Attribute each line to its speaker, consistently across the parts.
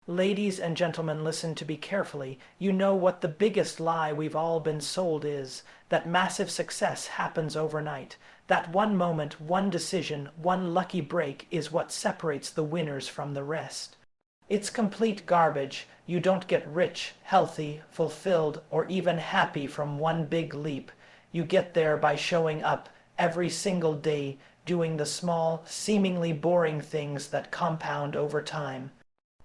Speaker 1: Ladies and gentlemen, listen to me carefully. You know what the biggest lie we've all been sold is: that massive success happens overnight. That one moment, one decision, one lucky break is what separates the winners from the rest. It's complete garbage. You don't get rich, healthy, fulfilled, or even happy from one big leap. You get there by showing up every single day, doing the small, seemingly boring things that compound over time.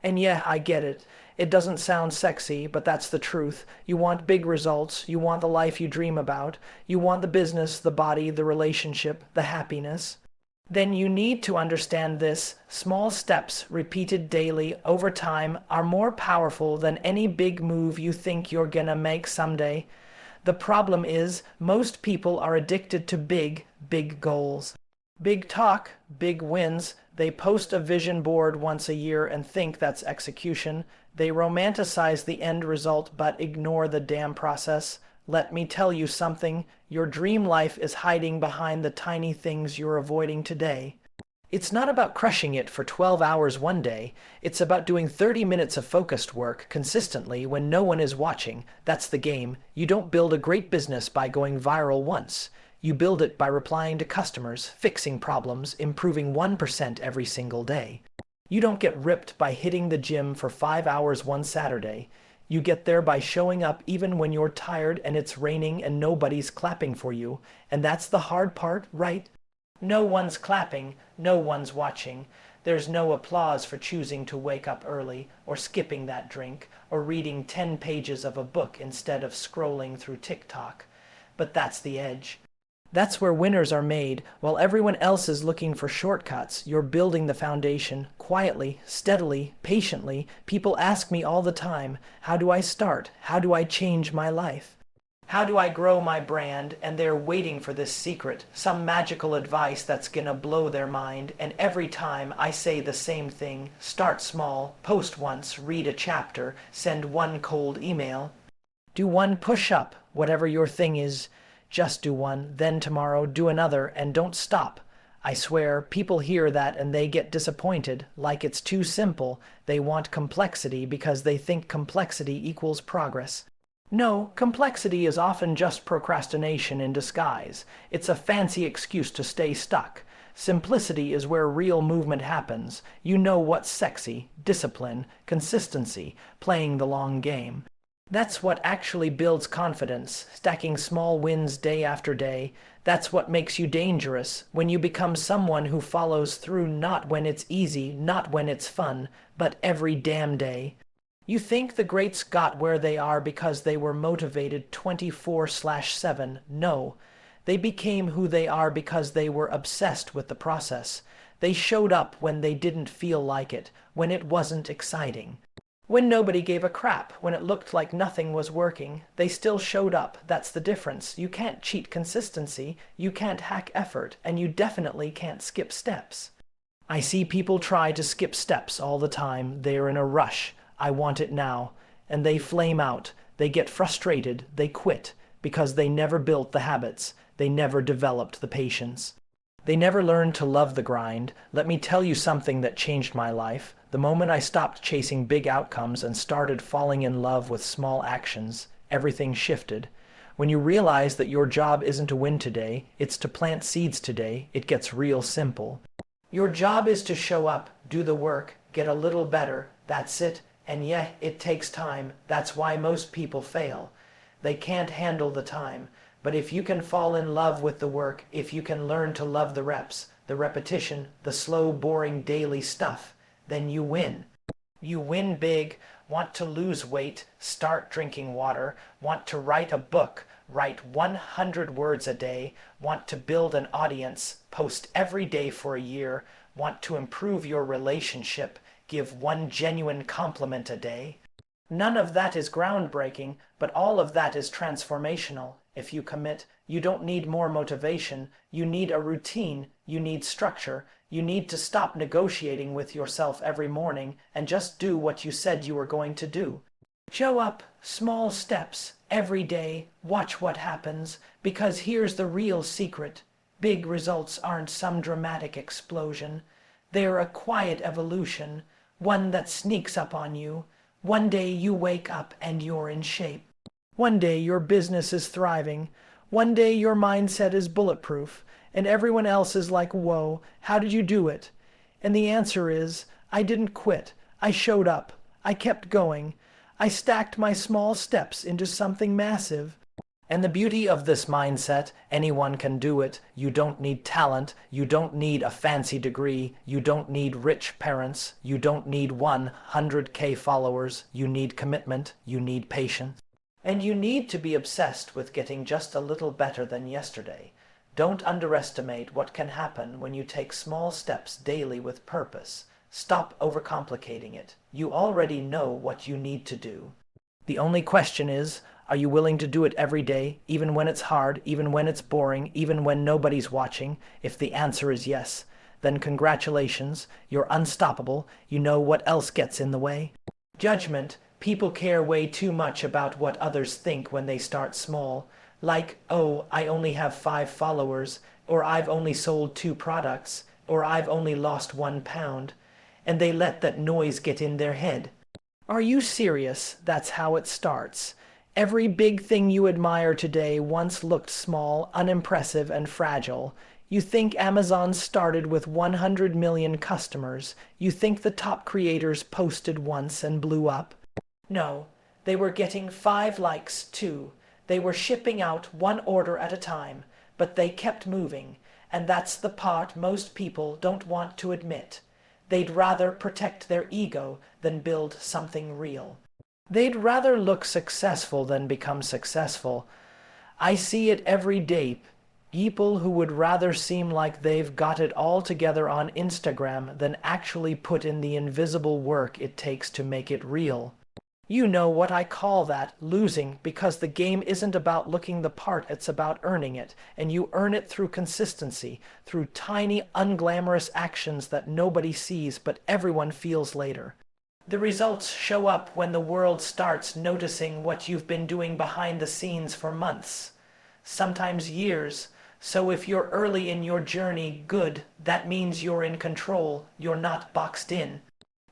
Speaker 1: And yeah, I get it. It doesn't sound sexy, but that's the truth. You want big results. You want the life you dream about. You want the business, the body, the relationship, the happiness. Then you need to understand this: small steps repeated daily over time are more powerful than any big move you think you're gonna make someday. The problem is, most people are addicted to big goals. Big talk, big wins. They post a vision board once a year and think that's execution. They romanticize the end result but ignore the damn process. Let me tell you something: your dream life is hiding behind the tiny things you're avoiding today. It's not about crushing it for 12 hours one day. It's about doing 30 minutes of focused work consistently when no one is watching. That's the game. You don't build a great business by going viral once. You build it by replying to customers, fixing problems, improving 1% every single day. You don't get ripped by hitting the gym for 5 hours one Saturday. You get there by showing up even when you're tired and it's raining and nobody's clapping for you. And that's the hard part, right? No one's clapping, no one's watching. There's no applause for choosing to wake up early, or skipping that drink, or reading 10 pages of a book instead of scrolling through TikTok. But that's the edge. That's where winners are made. While everyone else is looking for shortcuts, you're building the foundation, quietly, steadily, patiently. People ask me all the time, how do I start? How do I change my life? How do I grow my brand? And they're waiting for this secret, some magical advice that's gonna blow their mind. And every time I say the same thing: start small, post once, read a chapter, send one cold email, do one push-up, whatever your thing is. Just do one, then tomorrow do another, and don't stop. I swear, people hear that and they get disappointed, like it's too simple. They want complexity because they think complexity equals progress. No, complexity is often just procrastination in disguise. It's a fancy excuse to stay stuck. Simplicity is where real movement happens. You know what's sexy: discipline, consistency, playing the long game. That's what actually builds confidence, stacking small wins day after day. That's what makes you dangerous, when you become someone who follows through, not when it's easy, not when it's fun, but every damn day. You think the greats got where they are because they were motivated 24/7. No. They became who they are because they were obsessed with the process. They showed up when they didn't feel like it, when it wasn't exciting. When nobody gave a crap, when it looked like nothing was working, they still showed up. That's the difference. You can't cheat consistency, you can't hack effort, and you definitely can't skip steps. I see people try to skip steps all the time. They're in a rush. I want it now. And they flame out. They get frustrated. They quit because they never built the habits. They never developed the patience. They never learned to love the grind. Let me tell you something that changed my life. The moment I stopped chasing big outcomes and started falling in love with small actions, everything shifted. When you realize that your job isn't to win today, it's to plant seeds today, it gets real simple. Your job is to show up, do the work, get a little better. That's it. And yeah, it takes time. That's why most people fail. They can't handle the time. But if you can fall in love with the work, if you can learn to love the reps, the repetition, the slow, boring daily stuff, then you win. You win big. Want to lose weight? Start drinking water. Want to write a book? Write 100 words a day. Want to build an audience? Post every day for a year. Want to improve your relationship? Give one genuine compliment a day. None of that is groundbreaking, but all of that is transformational. If you commit, you don't need more motivation. You need a routine. You need structure. You need to stop negotiating with yourself every morning and just do what you said you were going to do. Show up, small steps, every day. Watch what happens, because here's the real secret. Big results aren't some dramatic explosion. They're a quiet evolution. one that sneaks up on you. One day you wake up and you're in shape. One day your business is thriving. One day your mindset is bulletproof, and everyone else is like, whoa, how did you do it? And the answer is, I didn't quit. I showed up. I kept going. I stacked my small steps into something massive. And the beauty of this mindset, anyone can do it. You don't need talent. You don't need a fancy degree. You don't need rich parents. You don't need 100K followers. You need commitment. You need patience. And you need to be obsessed with getting just a little better than yesterday. Don't underestimate what can happen when you take small steps daily with purpose. Stop overcomplicating it. You already know what you need to do. The only question is, are you willing to do it every day, even when it's hard, even when it's boring, even when nobody's watching? If the answer is yes, then congratulations, you're unstoppable. You know what else gets in the way? Judgment. People care way too much about what others think when they start small. Like, oh, I only have 5 followers, or I've only sold 2 products, or I've only lost 1 pound. And they let that noise get in their head. Are you serious? That's how it starts. Every big thing you admire today once looked small, unimpressive, and fragile. You think Amazon started with 100 million customers. You think the top creators posted once and blew up. No, they were getting 5 likes too. They were shipping out 1 order at a time, but they kept moving, and that's the part most people don't want to admit. They'd rather protect their ego than build something real. They'd rather look successful than become successful. I see it every day. People who would rather seem like they've got it all together on Instagram than actually put in the invisible work it takes to make it real. You know what I call that, losing, because the game isn't about looking the part, it's about earning it, and you earn it through consistency, through tiny, unglamorous actions that nobody sees but everyone feels later. The results show up when the world starts noticing what you've been doing behind the scenes for months, sometimes years. So if you're early in your journey, good, that means you're in control, you're not boxed in.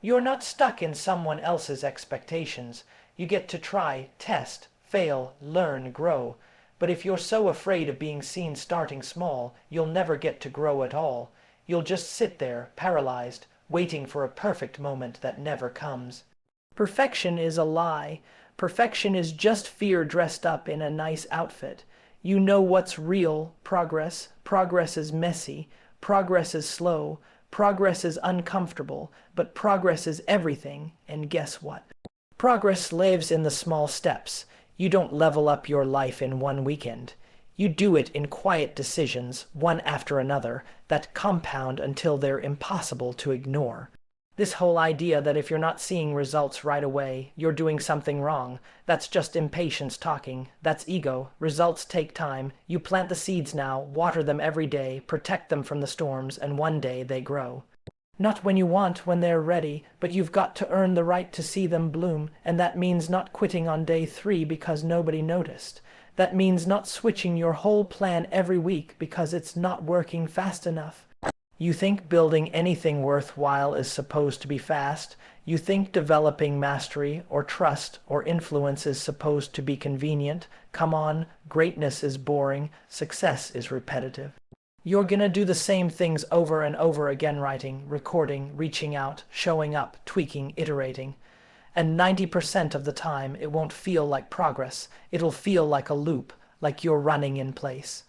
Speaker 1: You're not stuck in someone else's expectations. You get to try, test, fail, learn, grow. But if you're so afraid of being seen starting small, you'll never get to grow at all. You'll just sit there, paralyzed, waiting for a perfect moment that never comes. Perfection is a lie. Perfection is just fear dressed up in a nice outfit. You know what's real progress. Progress is messy. Progress is slow. Progress is uncomfortable, but progress is everything, and guess what? Progress lives in the small steps. You don't level up your life in one weekend. You do it in quiet decisions, one after another, that compound until they're impossible to ignore. This whole idea that if you're not seeing results right away, you're doing something wrong, that's just impatience talking. That's ego. Results take time. You plant the seeds now, water them every day, protect them from the storms, and one day they grow. Not when you want, when they're ready, but you've got to earn the right to see them bloom, and that means not quitting on day 3 because nobody noticed. That means not switching your whole plan every week because it's not working fast enough. You think building anything worthwhile is supposed to be fast. You think developing mastery or trust or influence is supposed to be convenient. Come on, greatness is boring, success is repetitive. You're gonna do the same things over and over again, writing, recording, reaching out, showing up, tweaking, iterating. And 90% of the time it won't feel like progress. It'll feel like a loop, like you're running in place.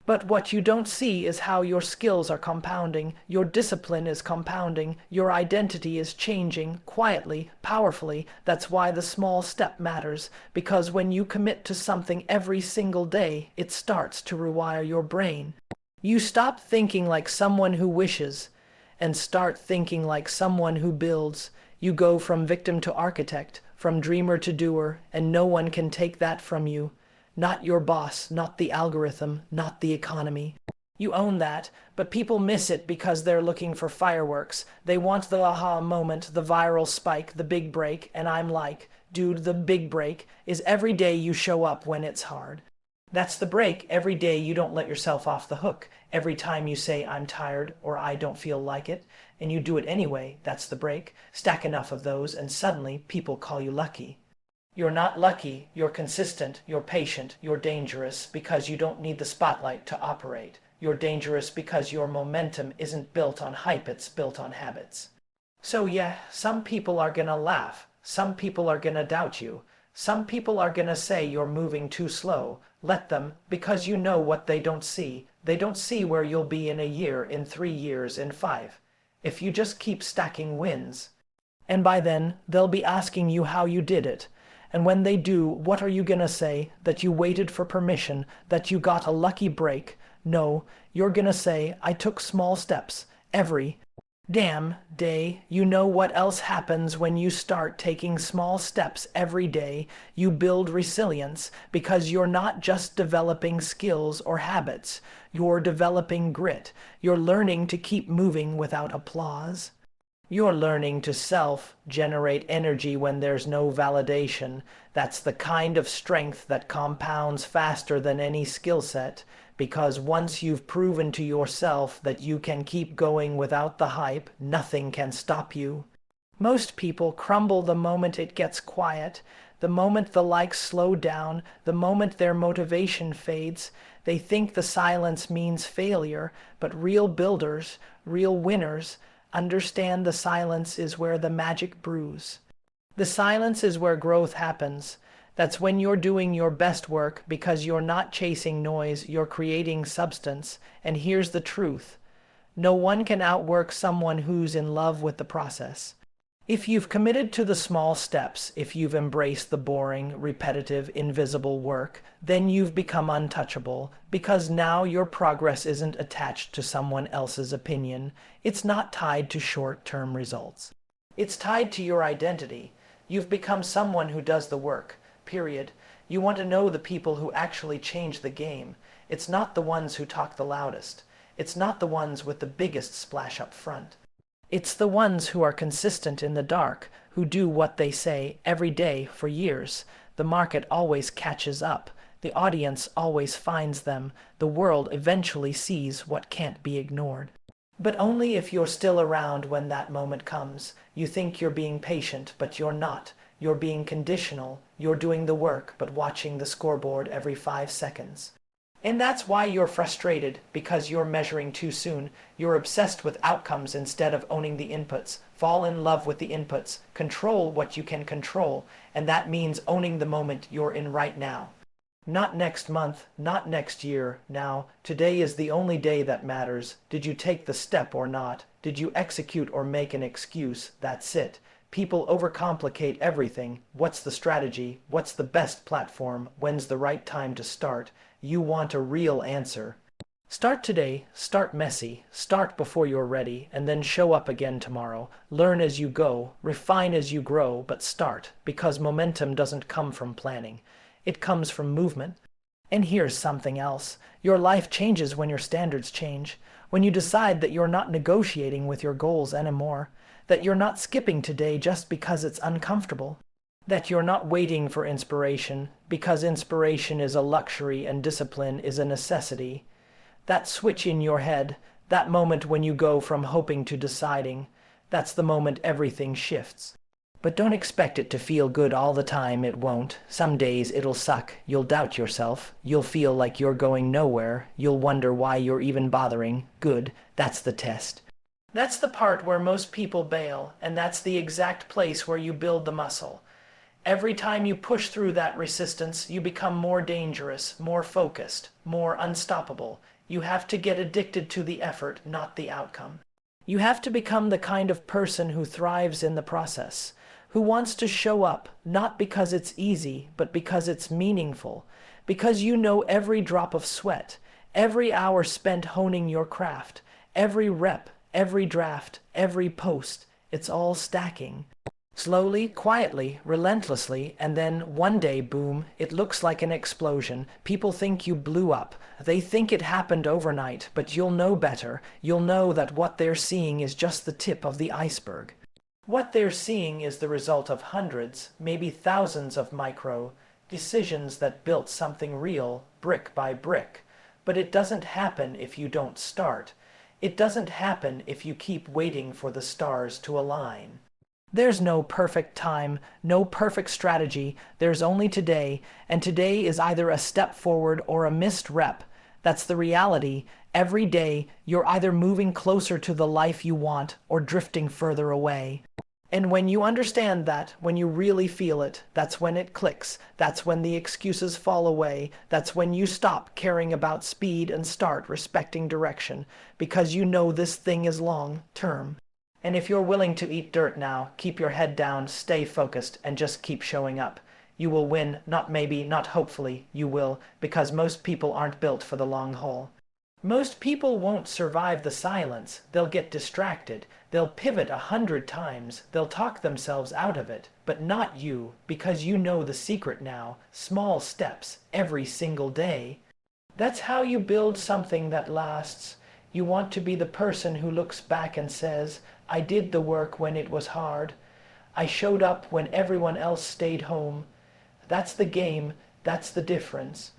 Speaker 1: But what you don't see is how your skills are compounding, your discipline is compounding, your identity is changing, quietly, powerfully. That's why the small step matters, because when you commit to something every single day, it starts to rewire your brain. You stop thinking like someone who wishes, and start thinking like someone who builds. You go from victim to architect, from dreamer to doer, and no one can take that from you. Not your boss, not the algorithm, not the economy. You own that, but people miss it because they're looking for fireworks. They want the aha moment, the viral spike, the big break, and I'm like, dude, the big break is every day you show up when it's hard. That's the break. Every day you don't let yourself off the hook. Every time you say, I'm tired or I don't feel like it, and you do it anyway, that's the break. Stack enough of those and suddenly people call you lucky. You're not lucky, you're consistent, you're patient, you're dangerous because you don't need the spotlight to operate. You're dangerous because your momentum isn't built on hype, it's built on habits. So yeah, some people are gonna laugh. Some people are gonna doubt you. Some people are gonna say you're moving too slow. Let them, because you know what they don't see. They don't see where you'll be in a year, in 3 years, in 5. If you just keep stacking wins. And by then, they'll be asking you how you did it. And when they do, what are you gonna say? That you waited for permission, that you got a lucky break? No, you're gonna say, I took small steps, every damn day. You know what else happens when you start taking small steps every day? You build resilience because you're not just developing skills or habits. You're developing grit. You're learning to keep moving without applause. You're learning to self-generate energy when there's no validation. That's the kind of strength that compounds faster than any skill set, because once you've proven to yourself that you can keep going without the hype, nothing can stop you. Most people crumble the moment it gets quiet, the moment the likes slow down, the moment their motivation fades. They think the silence means failure, but real builders, real winners, understand the silence is where the magic brews. The silence is where growth happens. That's when you're doing your best work because you're not chasing noise, you're creating substance. And here's the truth. No one can outwork someone who's in love with the process. If you've committed to the small steps, if you've embraced the boring, repetitive, invisible work, then you've become untouchable, because now your progress isn't attached to someone else's opinion. It's not tied to short-term results. It's tied to your identity. You've become someone who does the work, period. You want to know the people who actually change the game. It's not the ones who talk the loudest. It's not the ones with the biggest splash up front. It's the ones who are consistent in the dark, who do what they say every day for years. The market always catches up. The audience always finds them. The world eventually sees what can't be ignored. But only if you're still around when that moment comes. You think you're being patient, but you're not. You're being conditional. You're doing the work, but watching the scoreboard every 5 seconds. And that's why you're frustrated, because you're measuring too soon. You're obsessed with outcomes instead of owning the inputs. Fall in love with the inputs. Control what you can control. And that means owning the moment you're in right now. Not next month, not next year. Now, today is the only day that matters. Did you take the step or not? Did you execute or make an excuse? That's it. People overcomplicate everything. What's the strategy? What's the best platform? When's the right time to start? You want a real answer. Start today, start messy, start before you're ready, and then show up again tomorrow. Learn as you go, refine as you grow, but start, because momentum doesn't come from planning. It comes from movement. And here's something else. Your life changes when your standards change. When you decide that you're not negotiating with your goals anymore. That you're not skipping today just because it's uncomfortable. That you're not waiting for inspiration, because inspiration is a luxury and discipline is a necessity. That switch in your head, that moment when you go from hoping to deciding, that's the moment everything shifts. But don't expect it to feel good all the time, it won't. Some days it'll suck, you'll doubt yourself, you'll feel like you're going nowhere, you'll wonder why you're even bothering. Good, that's the test. That's the part where most people bail, and that's the exact place where you build the muscle. Every time you push through that resistance, you become more dangerous, more focused, more unstoppable. You have to get addicted to the effort, not the outcome. You have to become the kind of person who thrives in the process, who wants to show up, not because it's easy, but because it's meaningful, because you know every drop of sweat, every hour spent honing your craft, every rep, every draft, every post, it's all stacking. Slowly, quietly, relentlessly, and then one day, boom, it looks like an explosion. People think you blew up. They think it happened overnight, but you'll know better. You'll know that what they're seeing is just the tip of the iceberg. What they're seeing is the result of hundreds, maybe thousands of micro, decisions that built something real, brick by brick. But it doesn't happen if you don't start. It doesn't happen if you keep waiting for the stars to align. There's no perfect time, no perfect strategy, there's only today, and today is either a step forward or a missed rep. That's the reality. Every day, you're either moving closer to the life you want or drifting further away. And when you understand that, when you really feel it, that's when it clicks. That's when the excuses fall away. That's when you stop caring about speed and start respecting direction, because you know this thing is long term. And if you're willing to eat dirt now, keep your head down, stay focused, and just keep showing up. You will win, not maybe, not hopefully, you will, because most people aren't built for the long haul. Most people won't survive the silence. They'll get distracted. They'll pivot 100 times. They'll talk themselves out of it. But not you, because you know the secret now. Small steps, every single day. That's how you build something that lasts. You want to be the person who looks back and says, I did the work when it was hard. I showed up when everyone else stayed home. That's the game. That's the difference.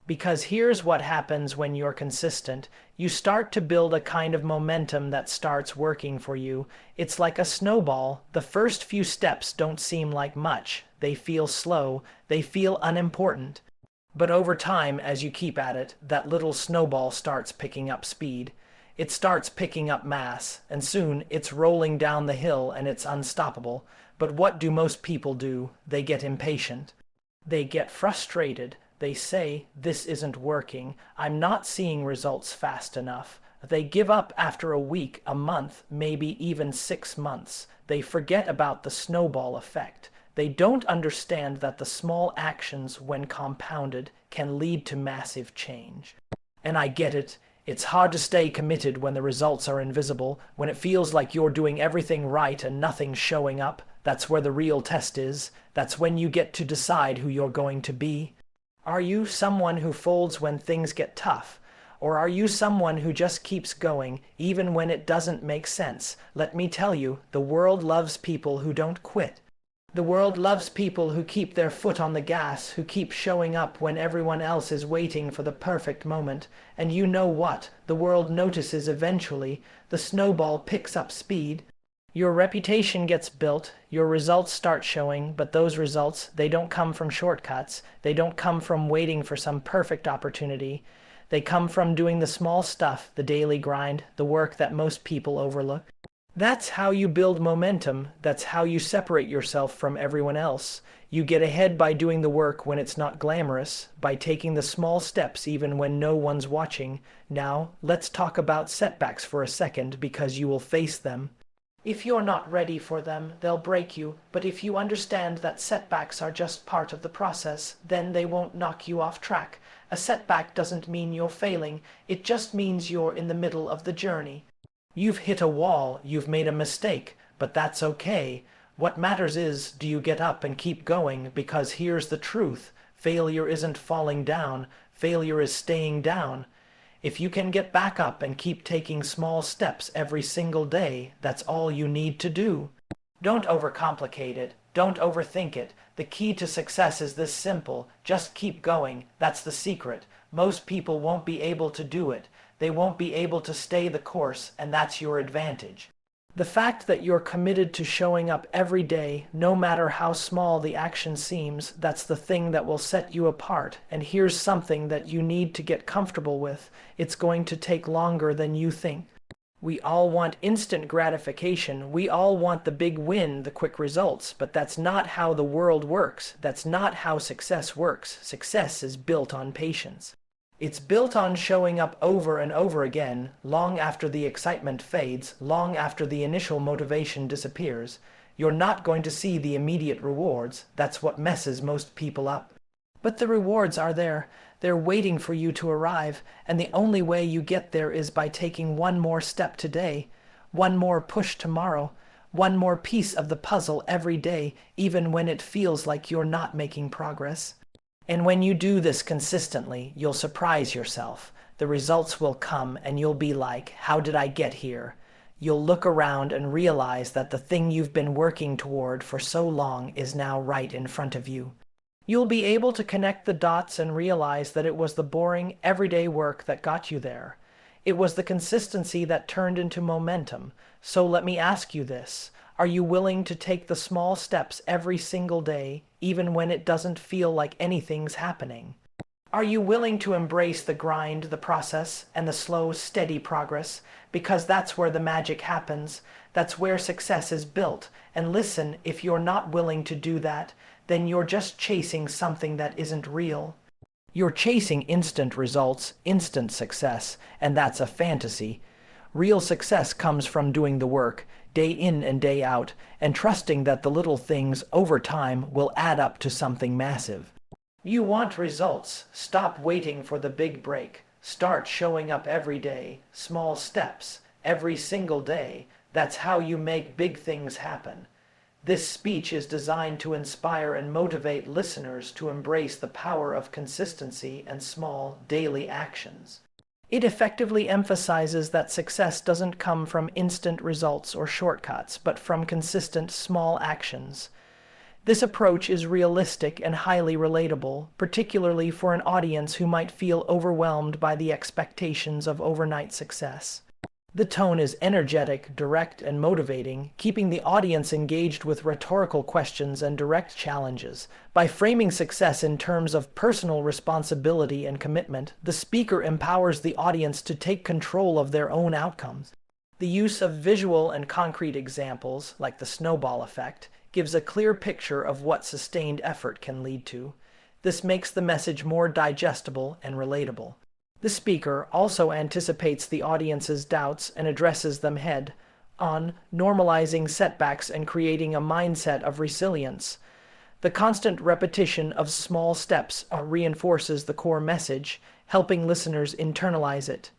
Speaker 1: Because here's what happens when you're consistent. You start to build a kind of momentum that starts working for you. It's like a snowball. The first few steps don't seem like much. They feel slow. They feel unimportant. But over time, as you keep at it, that little snowball starts picking up speed. It starts picking up mass, and soon it's rolling down the hill and it's unstoppable. But what do most people do? They get impatient. They get frustrated. They say, this isn't working. I'm not seeing results fast enough. They give up after a week, a month, maybe even 6 months. They forget about the snowball effect. They don't understand that the small actions, when compounded, can lead to massive change. And I get it. It's hard to stay committed when the results are invisible, when it feels like you're doing everything right and nothing's showing up. That's where the real test is. That's when you get to decide who you're going to be. Are you someone who folds when things get tough? Or are you someone who just keeps going, even when it doesn't make sense? Let me tell you, the world loves people who don't quit. The world loves people who keep their foot on the gas, who keep showing up when everyone else is waiting for the perfect moment. And you know what? The world notices eventually. The snowball picks up speed. Your reputation gets built, your results start showing, but those results, they don't come from shortcuts. They don't come from waiting for some perfect opportunity. They come from doing the small stuff, the daily grind, the work that most people overlook. That's how you build momentum. That's how you separate yourself from everyone else. You get ahead by doing the work when it's not glamorous, by taking the small steps even when no one's watching. Now, let's talk about setbacks for a second, because you will face them. If you're not ready for them, they'll break you, but if you understand that setbacks are just part of the process, then they won't knock you off track. A setback doesn't mean you're failing, it just means you're in the middle of the journey. You've hit a wall, you've made a mistake, but that's okay. What matters is, do you get up and keep going? Because here's the truth. Failure isn't falling down. Failure is staying down. If you can get back up and keep taking small steps every single day, that's all you need to do. Don't overcomplicate it. Don't overthink it. The key to success is this simple. Just keep going. That's the secret. Most people won't be able to do it. They won't be able to stay the course, and that's your advantage. The fact that you're committed to showing up every day, no matter how small the action seems, that's the thing that will set you apart. And here's something that you need to get comfortable with. It's going to take longer than you think. We all want instant gratification. We all want the big win, the quick results. But that's not how the world works. That's not how success works. Success is built on patience. It's built on showing up over and over again, long after the excitement fades, long after the initial motivation disappears. You're not going to see the immediate rewards. That's what messes most people up. But the rewards are there. They're waiting for you to arrive, and the only way you get there is by taking one more step today, one more push tomorrow, one more piece of the puzzle every day, even when it feels like you're not making progress. And when you do this consistently, you'll surprise yourself. The results will come and you'll be like, how did I get here? You'll look around and realize that the thing you've been working toward for so long is now right in front of you. You'll be able to connect the dots and realize that it was the boring, everyday work that got you there. It was the consistency that turned into momentum. So let me ask you this. Are you willing to take the small steps every single day, even when it doesn't feel like anything's happening? Are you willing to embrace the grind, the process, and the slow, steady progress? Because that's where the magic happens. That's where success is built. And listen, if you're not willing to do that, then you're just chasing something that isn't real. You're chasing instant results, instant success, and that's a fantasy. Real success comes from doing the work, day in and day out, and trusting that the little things over time will add up to something massive. You want results. Stop waiting for the big break. Start showing up every day, small steps, every single day. That's how you make big things happen. This speech is designed to inspire and motivate listeners to embrace the power of consistency and small, daily actions. It effectively emphasizes that success doesn't come from instant results or shortcuts, but from consistent, small actions. This approach is realistic and highly relatable, particularly for an audience who might feel overwhelmed by the expectations of overnight success. The tone is energetic, direct, and motivating, keeping the audience engaged with rhetorical questions and direct challenges. By framing success in terms of personal responsibility and commitment, the speaker empowers the audience to take control of their own outcomes. The use of visual and concrete examples, like the snowball effect, gives a clear picture of what sustained effort can lead to. This makes the message more digestible and relatable. The speaker also anticipates the audience's doubts and addresses them head-on, normalizing setbacks and creating a mindset of resilience. The constant repetition of small steps reinforces the core message, helping listeners internalize it.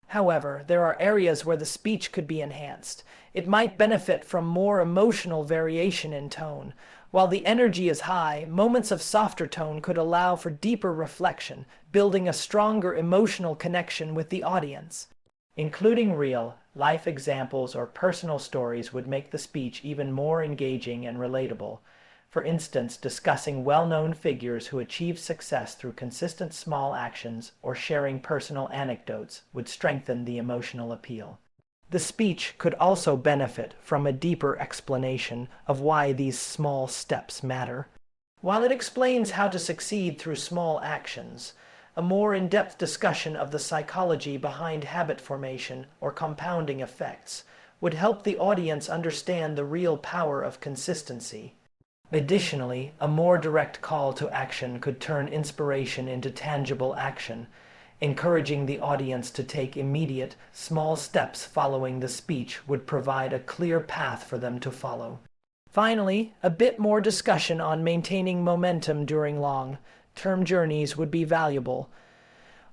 Speaker 1: However, there are areas where the speech could be enhanced. It might benefit from more emotional variation in tone. While the energy is high, moments of softer tone could allow for deeper reflection, building a stronger emotional connection with the audience. Including real-life examples or personal stories would make the speech even more engaging and relatable. For instance, discussing well-known figures who achieved success through consistent small actions or sharing personal anecdotes would strengthen the emotional appeal. The speech could also benefit from a deeper explanation of why these small steps matter. While it explains how to succeed through small actions, a more in-depth discussion of the psychology behind habit formation or compounding effects would help the audience understand the real power of consistency. Additionally, a more direct call to action could turn inspiration into tangible action, encouraging the audience to take immediate, small steps following the speech would provide a clear path for them to follow. Finally, a bit more discussion on maintaining momentum during long-term journeys would be valuable.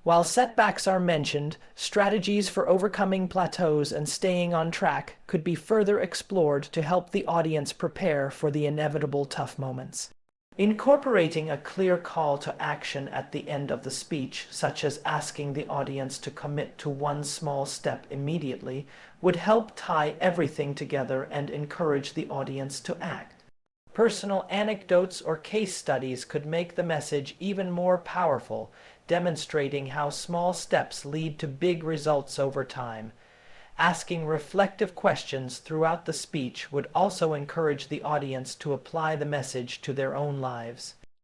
Speaker 1: While setbacks are mentioned, strategies for overcoming plateaus and staying on track could be further explored to help the audience prepare for the inevitable tough moments. Incorporating a clear call to action at the end of the speech, such as asking the audience to commit to one small step immediately, would help tie everything together and encourage the audience to act. Personal anecdotes or case studies could make the message even more powerful, demonstrating how small steps lead to big results over time. Asking reflective questions throughout the speech would also encourage the audience to apply the message to their own lives.